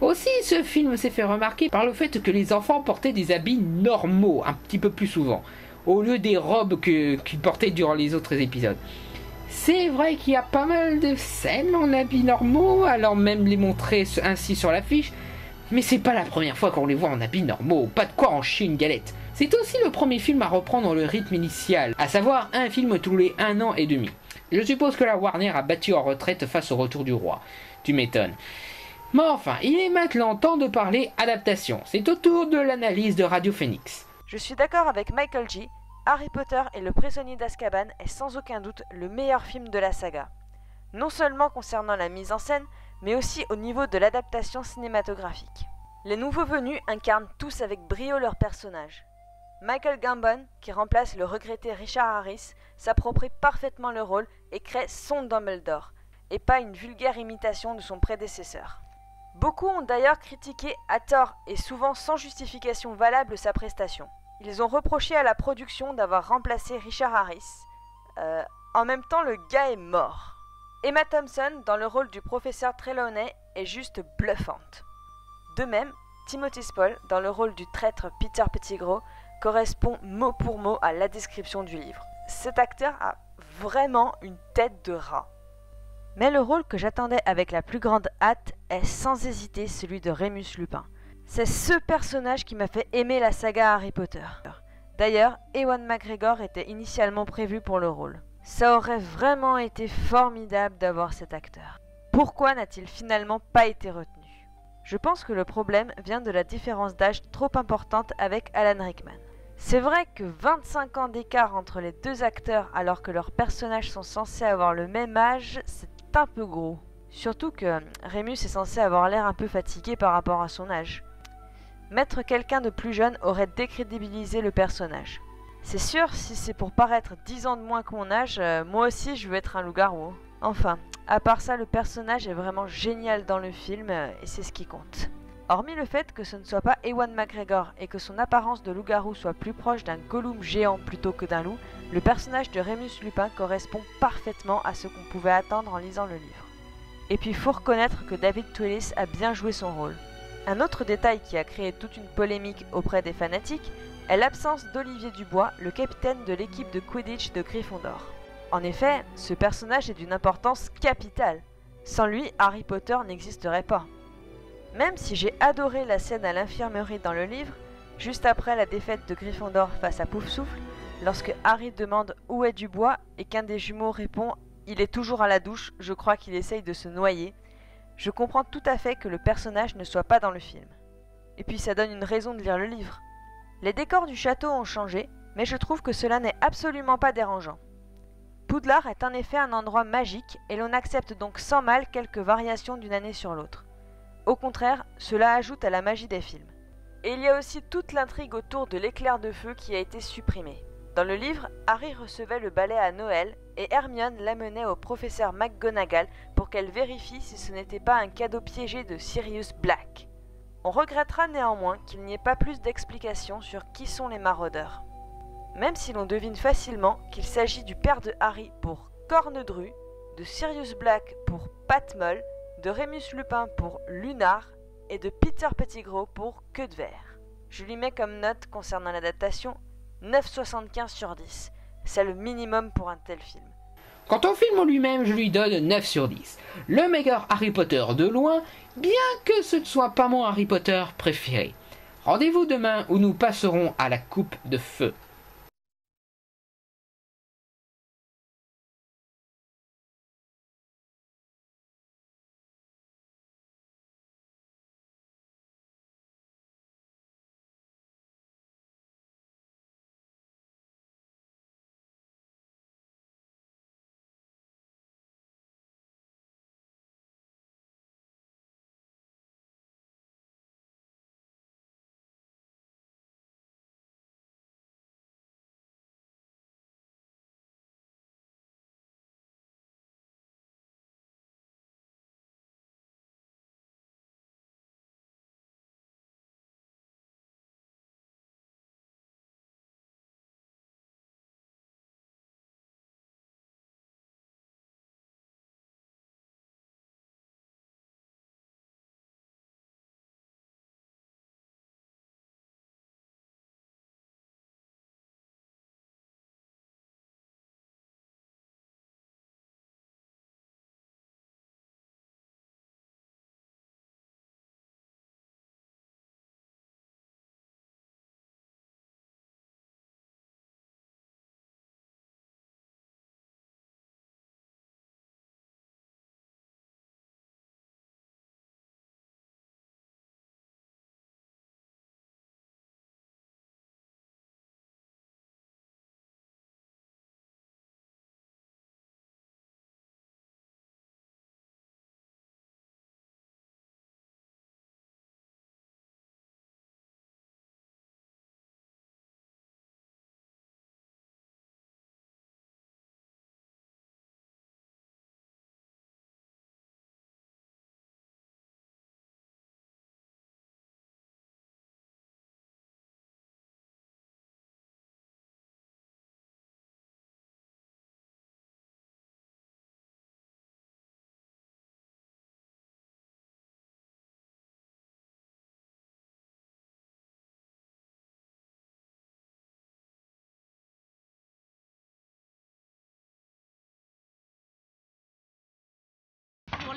Aussi, ce film s'est fait remarquer par le fait que les enfants portaient des habits normaux un petit peu plus souvent, au lieu des robes qu'ils portaient durant les autres épisodes. C'est vrai qu'il y a pas mal de scènes en habits normaux, alors même les montrer ainsi sur l'affiche, Mais c'est pas la première fois qu'on les voit en habits normaux, pas de quoi en chier une galette. C'est aussi le premier film à reprendre le rythme initial, à savoir un film tous les 1 an et demi. Je suppose que la Warner a battu en retraite face au retour du roi. Tu m'étonnes. Mais enfin, il est maintenant temps de parler adaptation. C'est au tour de l'analyse de Radio Phoenix. Je suis d'accord avec Michael G. Harry Potter et le prisonnier d'Azkaban est sans aucun doute le meilleur film de la saga. Non seulement concernant la mise en scène, mais aussi au niveau de l'adaptation cinématographique. Les nouveaux venus incarnent tous avec brio leurs personnages. Michael Gambon, qui remplace le regretté Richard Harris, s'approprie parfaitement le rôle et crée son Dumbledore, et pas une vulgaire imitation de son prédécesseur. Beaucoup ont d'ailleurs critiqué à tort et souvent sans justification valable sa prestation. Ils ont reproché à la production d'avoir remplacé Richard Harris. En même temps, le gars est mort. Emma Thompson, dans le rôle du professeur Trelawney, est juste bluffante. De même, Timothy Spall, dans le rôle du traître Peter Pettigrew, correspond mot pour mot à la description du livre. Cet acteur a vraiment une tête de rat. Mais le rôle que j'attendais avec la plus grande hâte est sans hésiter celui de Remus Lupin. C'est ce personnage qui m'a fait aimer la saga Harry Potter. D'ailleurs, Ewan McGregor était initialement prévu pour le rôle. Ça aurait vraiment été formidable d'avoir cet acteur. Pourquoi n'a-t-il finalement pas été retenu ? Je pense que le problème vient de la différence d'âge trop importante avec Alan Rickman. C'est vrai que 25 ans d'écart entre les deux acteurs alors que leurs personnages sont censés avoir le même âge, c'est un peu gros. Surtout que Remus est censé avoir l'air un peu fatigué par rapport à son âge. Mettre quelqu'un de plus jeune aurait décrédibilisé le personnage. C'est sûr, si c'est pour paraître 10 ans de moins que mon âge, moi aussi je veux être un loup-garou. Enfin, à part ça, le personnage est vraiment génial dans le film et c'est ce qui compte. Hormis le fait que ce ne soit pas Ewan McGregor et que son apparence de loup-garou soit plus proche d'un Gollum géant plutôt que d'un loup, le personnage de Remus Lupin correspond parfaitement à ce qu'on pouvait attendre en lisant le livre. Et puis faut reconnaître que David Twillis a bien joué son rôle. Un autre détail qui a créé toute une polémique auprès des fanatiques est l'absence d'Olivier Dubois, le capitaine de l'équipe de Quidditch de Gryffondor. En effet, ce personnage est d'une importance capitale. Sans lui, Harry Potter n'existerait pas. Même si j'ai adoré la scène à l'infirmerie dans le livre, juste après la défaite de Gryffondor face à Poufsouffle, lorsque Harry demande où est Dubois et qu'un des jumeaux répond « Il est toujours à la douche, je crois qu'il essaye de se noyer », je comprends tout à fait que le personnage ne soit pas dans le film. Et puis ça donne une raison de lire le livre. Les décors du château ont changé, mais je trouve que cela n'est absolument pas dérangeant. Poudlard est en effet un endroit magique et l'on accepte donc sans mal quelques variations d'une année sur l'autre. Au contraire, cela ajoute à la magie des films. Et il y a aussi toute l'intrigue autour de l'éclair de feu qui a été supprimée. Dans le livre, Harry recevait le balai à Noël et Hermione l'amenait au professeur McGonagall pour qu'elle vérifie si ce n'était pas un cadeau piégé de Sirius Black. On regrettera néanmoins qu'il n'y ait pas plus d'explications sur qui sont les maraudeurs. Même si l'on devine facilement qu'il s'agit du père de Harry pour Cornedru, de Sirius Black pour Patmol, de Remus Lupin pour Lunar et de Peter Pettigrew pour Queue de Verre. Je lui mets comme note concernant l'adaptation 9,75 sur 10. C'est le minimum pour un tel film. Quant au film en lui-même, je lui donne 9 sur 10. Le meilleur Harry Potter de loin, bien que ce ne soit pas mon Harry Potter préféré. Rendez-vous demain où nous passerons à la coupe de feu.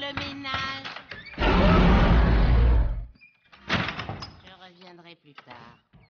le ménage. Je reviendrai plus tard.